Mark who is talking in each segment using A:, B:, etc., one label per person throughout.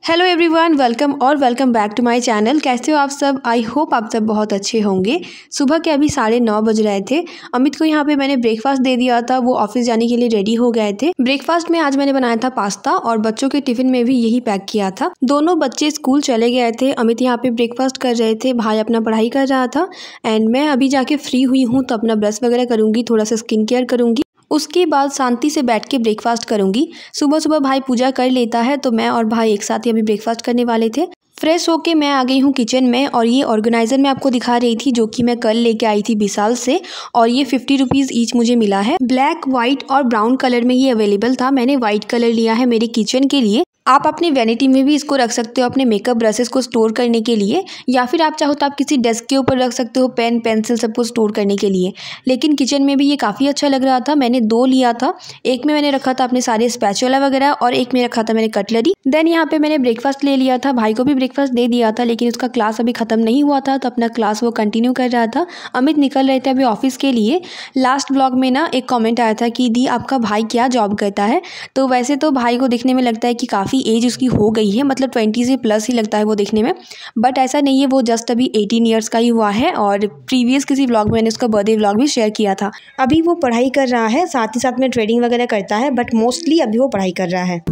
A: Hello everyone, welcome back to my channel. कैसे हो आप सब? आई होप आप सब बहुत अच्छे होंगे। सुबह के अभी 9:30 बज रहे थे। अमित को यहाँ पे मैंने ब्रेकफास्ट दे दिया था, वो ऑफिस जाने के लिए रेडी हो गए थे। ब्रेकफास्ट में आज मैंने बनाया था पास्ता और बच्चों के टिफिन में भी यही पैक किया था। दोनों बच्चे स्कूल चले गए थे। अमित यहाँ पे ब्रेकफास्ट कर रहे थे, भाई अपना पढ़ाई कर रहा था एंड मैं अभी जाके फ्री हुई हूँ तो अपना ब्रश वगैरह करूँगी, थोड़ा सा स्किन केयर करूँगी, उसके बाद शांति से बैठ के ब्रेकफास्ट करूंगी। सुबह सुबह भाई पूजा कर लेता है तो मैं और भाई एक साथ ही अभी ब्रेकफास्ट करने वाले थे। फ्रेश होके मैं आ गई हूँ किचन में और ये ऑर्गेनाइज़र मैं आपको दिखा रही थी जो कि मैं कल लेके आई थी विशाल से और ये 50 रुपीज़ ईच मुझे मिला है। ब्लैक, वाइट और ब्राउन कलर में ये अवेलेबल था। मैंने वाइट कलर लिया है मेरे किचन के लिए। आप अपनी वैनिटी में भी इसको रख सकते हो अपने मेकअप ब्रशेस को स्टोर करने के लिए, या फिर आप चाहो तो आप किसी डेस्क के ऊपर रख सकते हो, पेन पेंसिल सबको स्टोर करने के लिए। लेकिन किचन में भी ये काफ़ी अच्छा लग रहा था। मैंने 2 लिया था, एक में मैंने रखा था अपने सारे स्पैचुला वगैरह और एक में रखा था मैंने कटलरी। देन यहाँ पे मैंने ब्रेकफास्ट ले लिया था, भाई को भी ब्रेकफास्ट दे दिया था, लेकिन उसका क्लास अभी ख़त्म नहीं हुआ था तो अपना क्लास वो कंटिन्यू कर रहा था। अमित निकल रहे थे अभी ऑफिस के लिए। लास्ट ब्लॉग में ना एक कॉमेंट आया था कि दी आपका भाई क्या जॉब करता है? तो वैसे तो भाई को दिखने में लगता है कि काफ़ी एज उसकी हो गई है, मतलब 20 से प्लस ही लगता है वो देखने में, बट ऐसा नहीं है। वो जस्ट अभी 18 ईयर्स का ही हुआ है और प्रीवियस किसी व्लॉग में मैंने उसका बर्थडे व्लॉग भी शेयर किया था। अभी वो पढ़ाई कर रहा है, साथ ही साथ में ट्रेडिंग वगैरह करता है, बट मोस्टली अभी वो पढ़ाई कर रहा है।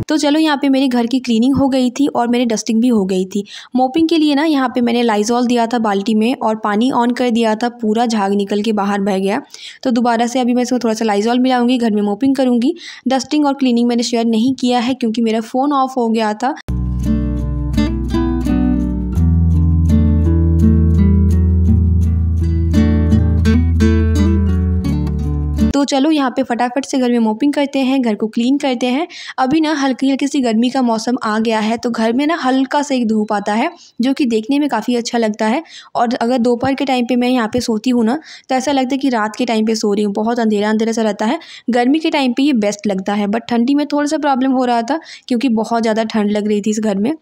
A: तो चलो यहाँ पे मेरे घर की क्लीनिंग हो गई थी और मेरी डस्टिंग भी हो गई थी। मोपिंग के लिए ना यहाँ पे मैंने लाइजॉल दिया था बाल्टी में और पानी ऑन कर दिया था, पूरा झाग निकल के बाहर बह गया। तो दोबारा से अभी मैं इसको थोड़ा सा लाइजॉल मिलाऊंगी, घर में मोपिंग करूँगी। डस्टिंग और क्लीनिंग मैंने शेयर नहीं किया है क्योंकि मेरा फ़ोन ऑफ हो गया था। तो चलो यहाँ पे फटाफट से घर में मोपिंग करते हैं, घर को क्लीन करते हैं। अभी ना हल्की हल्की सी गर्मी का मौसम आ गया है तो घर में ना हल्का सा एक धूप आता है जो कि देखने में काफ़ी अच्छा लगता है। और अगर दोपहर के टाइम पे मैं यहाँ पे सोती हूँ ना तो ऐसा लगता है कि रात के टाइम पे सो रही हूँ। बहुत अंधेरा अंधेरा सा रहता है। गर्मी के टाइम पर ये बेस्ट लगता है, बट ठंडी में थोड़ा सा प्रॉब्लम हो रहा था क्योंकि बहुत ज़्यादा ठंड लग रही थी इस घर में।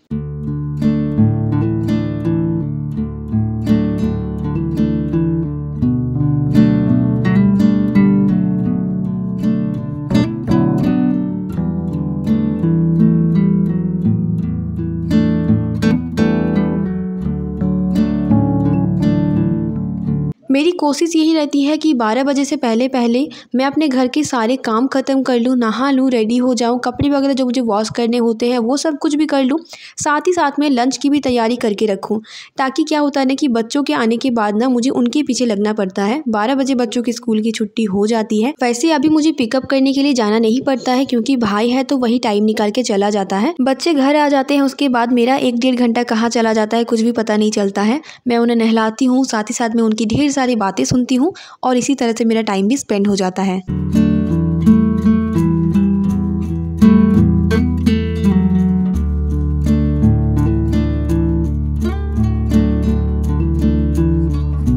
A: मेरी कोशिश यही रहती है कि 12 बजे से पहले पहले मैं अपने घर के सारे काम ख़त्म कर लूँ, नहा लूँ, रेडी हो जाऊँ, कपड़े वगैरह जो मुझे वॉश करने होते हैं वो सब कुछ भी कर लूँ। साथ ही साथ में लंच की भी तैयारी करके रखूँ, ताकि क्या होता है ना कि बच्चों के आने के बाद ना मुझे उनके पीछे लगना पड़ता है। 12 बजे बच्चों की स्कूल की छुट्टी हो जाती है। वैसे अभी मुझे पिकअप करने के लिए जाना नहीं पड़ता है क्योंकि भाई है तो वही टाइम निकाल के चला जाता है। बच्चे घर आ जाते हैं, उसके बाद मेरा 1-1.5 घंटा कहाँ चला जाता है कुछ भी पता नहीं चलता है। मैं उन्हें नहलाती हूँ, साथ ही साथ में उनकी ढेर सारी बातें सुनती हूँ और इसी तरह से मेरा टाइम भी स्पेंड हो जाता है।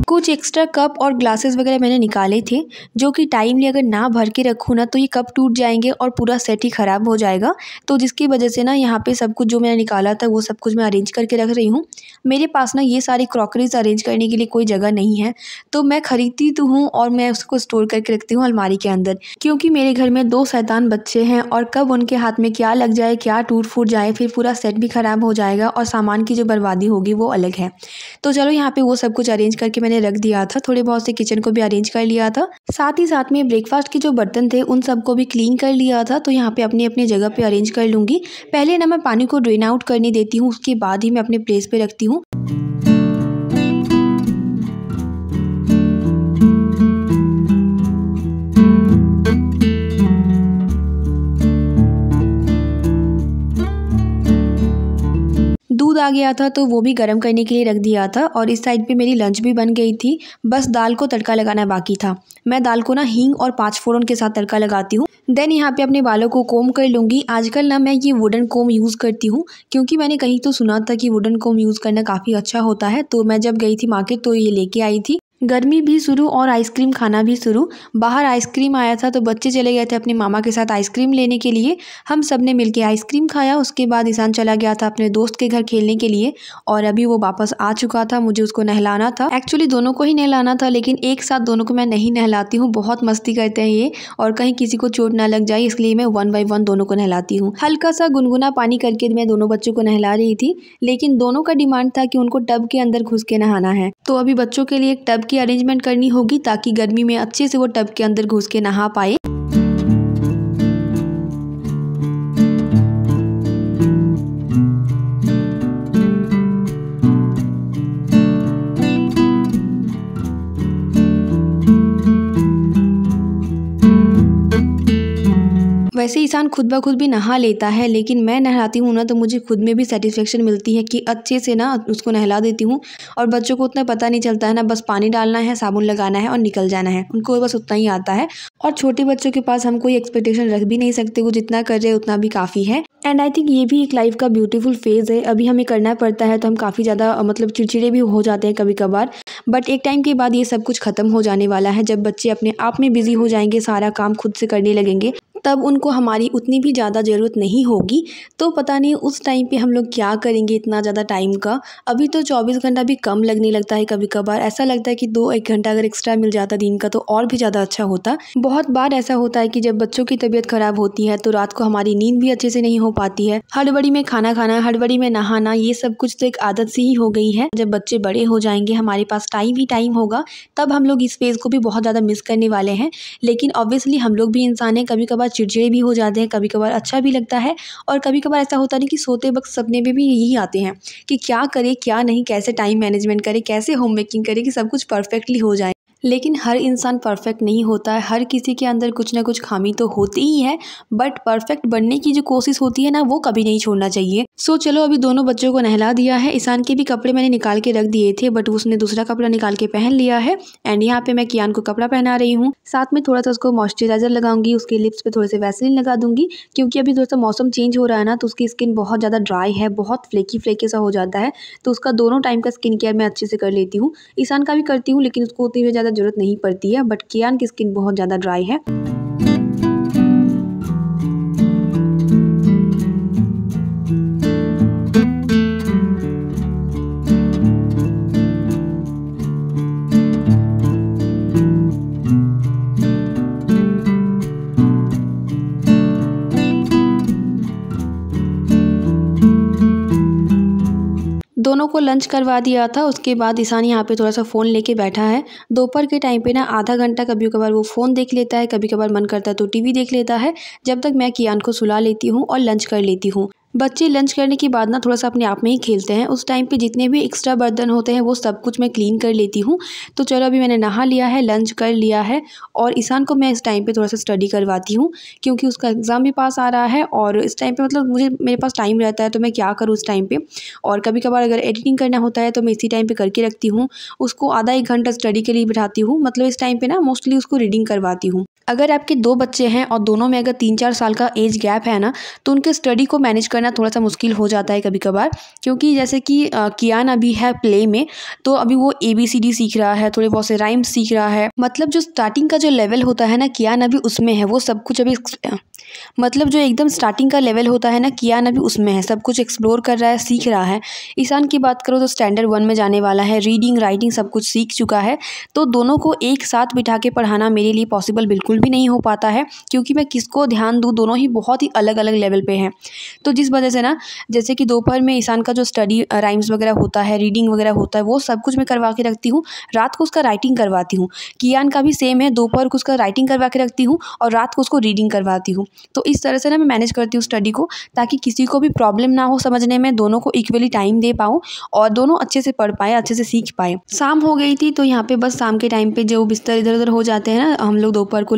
A: कुछ एक्स्ट्रा कप और ग्लासेस वगैरह मैंने निकाले थे जो कि टाइमली अगर ना भर के रखूँ ना तो ये कप टूट जाएंगे और पूरा सेट ही ख़राब हो जाएगा। तो जिसकी वजह से ना यहाँ पे सब कुछ जो मैंने निकाला था वो सब कुछ मैं अरेंज करके रख रही हूँ। मेरे पास ना ये सारी क्रॉकरीज अरेंज करने के लिए कोई जगह नहीं है तो मैं खरीदती तो हूँ और मैं उसको स्टोर करके रखती हूँ अलमारी के अंदर, क्योंकि मेरे घर में 2 शैतान बच्चे हैं और कब उनके हाथ में क्या लग जाए, क्या टूट फूट जाए, फिर पूरा सेट भी ख़राब हो जाएगा और सामान की जो बर्बादी होगी वो अलग है। तो चलो यहाँ पे वो सब कुछ अरेंज करके मैंने रख दिया था। थोड़े बहुत से किचन को भी अरेंज कर लिया था, साथ ही साथ में ब्रेकफास्ट के जो बर्तन थे उन सबको भी क्लीन कर लिया था। तो यहाँ पे अपनी अपनी जगह पे अरेंज कर लूँगी। पहले ना मैं पानी को ड्रेन आउट करने देती हूँ, उसके बाद ही मैं अपने प्लेस पे रखती हूँ। दूध आ गया था तो वो भी गर्म करने के लिए रख दिया था और इस साइड पे मेरी लंच भी बन गई थी। बस दाल को तड़का लगाना बाकी था। मैं दाल को ना हींग और 5 फोड़न के साथ तड़का लगाती हूँ। देन यहाँ पे अपने बालों को कोम कर लूँगी। आजकल ना मैं ये वुडन कोम यूज़ करती हूँ क्योंकि मैंने कहीं तो सुना था कि वुडन कोम यूज़ करना काफ़ी अच्छा होता है। तो मैं जब गई थी मार्केट तो ये लेके आई थी। गर्मी भी शुरू और आइसक्रीम खाना भी शुरू। बाहर आइसक्रीम आया था तो बच्चे चले गए थे अपने मामा के साथ आइसक्रीम लेने के लिए। हम सब ने मिलके आइसक्रीम खाया। उसके बाद ईशान चला गया था अपने दोस्त के घर खेलने के लिए और अभी वो वापस आ चुका था। मुझे उसको नहलाना था, एक्चुअली दोनों को ही नहलाना था, लेकिन एक साथ दोनों को मैं नहीं नहलाती हूँ। बहुत मस्ती करते हैं ये और कहीं किसी को चोट ना लग जाए, इसलिए मैं 1 बाय 1 दोनों को नहलाती हूँ। हल्का सा गुनगुना पानी करके मैं दोनों बच्चों को नहला रही थी, लेकिन दोनों का डिमांड था कि उनको टब के अंदर घुस के नहाना है। तो अभी बच्चों के लिए एक टब की अरेंजमेंट करनी होगी ताकि गर्मी में अच्छे से वो टब के अंदर घुस के नहा पाए। वैसे ईशान खुद ब खुद भी नहा लेता है, लेकिन मैं नहलाती हूँ ना तो मुझे खुद में भी सेटिस्फेक्शन मिलती है कि अच्छे से ना उसको नहला देती हूँ। और बच्चों को उतना पता नहीं चलता है ना, बस पानी डालना है, साबुन लगाना है और निकल जाना है, उनको बस उतना ही आता है। और छोटे बच्चों के पास हम कोई एक्सपेक्टेशन रख भी नहीं सकते, वो जितना कर रहे हैं उतना भी काफ़ी है। एंड आई थिंक ये भी एक लाइफ का ब्यूटीफुल फेज़ है। अभी हमें करना पड़ता है तो हम काफ़ी ज़्यादा मतलब चिड़चिड़े भी हो जाते हैं कभी कभार, बट एक टाइम के बाद ये सब कुछ ख़त्म हो जाने वाला है। जब बच्चे अपने आप में बिजी हो जाएंगे, सारा काम खुद से करने लगेंगे, तब उनको हमारी उतनी भी ज़्यादा ज़रूरत नहीं होगी। तो पता नहीं उस टाइम पे हम लोग क्या करेंगे इतना ज़्यादा टाइम का। अभी तो 24 घंटा भी कम लगने लगता है, कभी कभार ऐसा लगता है कि 2-1 घंटा अगर एक्स्ट्रा मिल जाता दिन का तो और भी ज़्यादा अच्छा होता। बहुत बार ऐसा होता है कि जब बच्चों की तबीयत ख़राब होती है तो रात को हमारी नींद भी अच्छे से नहीं हो पाती है। हड़बड़ी में खाना खाना, हड़बड़ी में नहाना, ये सब कुछ तो एक आदत सी ही हो गई है। जब बच्चे बड़े हो जाएंगे, हमारे पास टाइम ही टाइम होगा, तब हम लोग इस फेज़ को भी बहुत ज़्यादा मिस करने वाले हैं। लेकिन ऑब्वियसली हम लोग भी इंसान हैं, कभी कभार चिड़चिड़े भी हो जाते हैं, कभी कभार अच्छा भी लगता है और कभी कभार ऐसा होता नहीं कि सोते वक्त सपने में भी यही आते हैं कि क्या करें क्या नहीं, कैसे टाइम मैनेजमेंट करें, कैसे होम मेकिंग करें कि सब कुछ परफेक्टली हो जाए। लेकिन हर इंसान परफेक्ट नहीं होता है, हर किसी के अंदर कुछ ना कुछ खामी तो होती ही है, बट परफेक्ट बनने की जो कोशिश होती है ना, वो कभी नहीं छोड़ना चाहिए। सो चलो अभी दोनों बच्चों को नहला दिया है। ईशान के भी कपड़े मैंने निकाल के रख दिए थे, बट उसने दूसरा कपड़ा निकाल के पहन लिया है। एंड यहाँ पे मैं कियान को कपड़ा पहना रही हूँ, साथ में थोड़ा सा उसको मॉइस्चराइजर लगाऊंगी, उसके लिप्स पे थोड़े से वैसलीन लगा दूंगी, क्योंकि अभी थोड़ा सा मौसम चेंज हो रहा है ना, तो उसकी स्किन बहुत ज़्यादा ड्राई है, बहुत फ्लेकी फ्लेकी सा हो जाता है। तो उसका दोनों टाइम का स्किन केयर मैं अच्छे से कर लेती हूँ। ईशान का भी करती हूँ, लेकिन उसको उतनी ज़्यादा जरूरत नहीं पड़ती है, बट कियान की स्किन बहुत ज़्यादा ड्राई है। दोनों को लंच करवा दिया था। उसके बाद ईशान यहाँ पे थोड़ा सा फ़ोन लेके बैठा है। दोपहर के टाइम पे ना आधा घंटा कभी कभार वो फ़ोन देख लेता है, कभी कभार मन करता है तो टीवी देख लेता है, जब तक मैं कियान को सुला लेती हूँ और लंच कर लेती हूँ। बच्चे लंच करने के बाद ना थोड़ा सा अपने आप में ही खेलते हैं। उस टाइम पे जितने भी एक्स्ट्रा बर्तन होते हैं वो सब कुछ मैं क्लीन कर लेती हूँ। तो चलो अभी मैंने नहा लिया है, लंच कर लिया है और ईशान को मैं इस टाइम पे थोड़ा सा स्टडी करवाती हूँ, क्योंकि उसका एग्ज़ाम भी पास आ रहा है और इस टाइम पे मतलब मेरे पास टाइम रहता है तो मैं क्या करूँ उस टाइम पे। और कभी कभार अगर एडिटिंग करना होता है तो मैं इसी टाइम पे करके रखती हूँ। उसको आधा 1 घंटा स्टडी के लिए बिठाती हूँ, मतलब इस टाइम पे ना मोस्टली उसको रीडिंग करवाती हूँ। अगर आपके 2 बच्चे हैं और दोनों में अगर 3-4 साल का एज गैप है ना, तो उनके स्टडी को मैनेज करना थोड़ा सा मुश्किल हो जाता है कभी कभार। क्योंकि जैसे कि कियान अभी है प्ले में, तो अभी वो ABCD सीख रहा है, थोड़े बहुत से राइम्स सीख रहा है। मतलब जो स्टार्टिंग का जो लेवल होता है ना, कियान अभी उसमें है। वो सब कुछ अभी मतलब जो एकदम स्टार्टिंग का लेवल होता है ना, कियान अभी उसमें है, सब कुछ एक्सप्लोर कर रहा है, सीख रहा है। ईशान की बात करो तो स्टैंडर्ड 1 में जाने वाला है, रीडिंग राइटिंग सब कुछ सीख चुका है। तो दोनों को एक साथ बिठा के पढ़ाना मेरे लिए पॉसिबल बिल्कुल भी नहीं हो पाता है, क्योंकि मैं किसको ध्यान दूँ, दोनों ही बहुत ही अलग अलग लेवल पे हैं। तो जिस वजह से ना, जैसे कि दोपहर में ईशान का जो स्टडी राइम्स वगैरह होता है, रीडिंग वगैरह होता है, वो सब कुछ मैं करवा के रखती हूँ। रात को उसका राइटिंग करवाती हूँ। कियान का भी सेम है, दोपहर को उसका राइटिंग करवा के रखती हूँ और रात को उसको रीडिंग करवाती हूँ। तो इस तरह से ना मैं मैनेज करती हूँ स्टडी को, ताकि किसी को भी प्रॉब्लम ना हो समझने में, दोनों को इक्वली टाइम दे पाऊँ और दोनों अच्छे से पढ़ पाए, अच्छे से सीख पाए। शाम हो गई थी तो यहाँ पे बस शाम के टाइम पे जो बिस्तर इधर उधर हो जाते हैं ना, हम लोग दोपहर को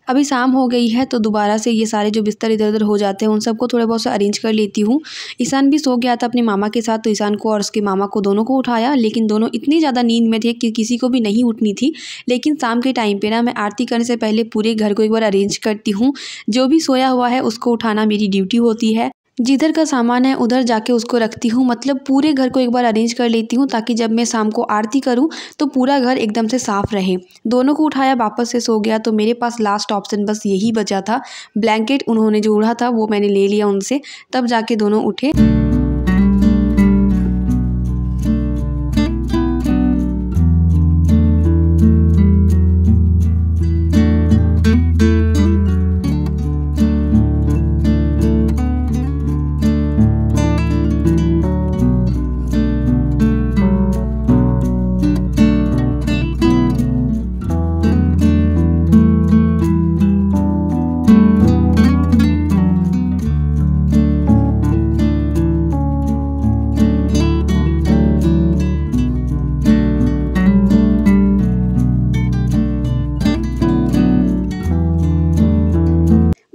A: अभी शाम हो गई है तो दोबारा से ये सारे जो बिस्तर इधर उधर हो जाते हैं उन सबको थोड़ा बहुत सा अरेंज कर लेती हूँ। ईशान भी सो गया था अपने मामा के साथ, तो ईशान को और उसके मामा को दोनों को उठाया, लेकिन दोनों इतनी ज़्यादा नींद में थे कि किसी को भी नहीं उठनी थी। लेकिन शाम के टाइम पे ना मैं आरती करने से पहले पूरे घर को एक बार अरेंज करती हूँ। जो भी सोया हुआ है उसको उठाना मेरी ड्यूटी होती है। जिधर का सामान है उधर जाके उसको रखती हूँ, मतलब पूरे घर को एक बार अरेंज कर लेती हूँ ताकि जब मैं शाम को आरती करूँ तो पूरा घर एकदम से साफ़ रहे। दोनों को उठाया, वापस से सो गया, तो मेरे पास लास्ट ऑप्शन बस यही बचा था। ब्लैंकेट उन्होंने जो ओढ़ा था वो मैंने ले लिया उनसे, तब जाके दोनों उठे।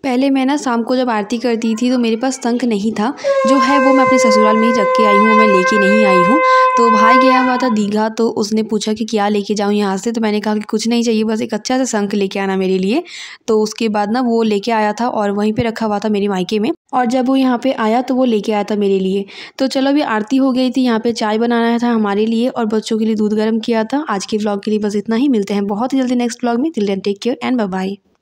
A: पहले मैं ना शाम को जब आरती करती थी तो मेरे पास शंख नहीं था, जो है वो मैं अपने ससुराल में ही रख के आई हूँ, मैं लेके नहीं आई हूँ। तो भाई गया हुआ था दीघा, तो उसने पूछा कि क्या लेके जाऊँ यहाँ से, तो मैंने कहा कि कुछ नहीं चाहिए, बस एक अच्छा सा शंख लेके आना मेरे लिए। तो उसके बाद ना वो लेके आया था और वहीं पे रखा हुआ था मेरे मायके में, और जब वो यहाँ पे आया तो वो लेके आया था मेरे लिए। तो चलो अभी आरती हो गई थी, यहाँ पे चाय बनाना था हमारे लिए और बच्चों के लिए दूध गर्म किया था। आज के व्लॉग के लिए बस इतना ही, मिलते हैं बहुत ही जल्दी नेक्स्ट व्लॉग में। Till then take care and bye bye.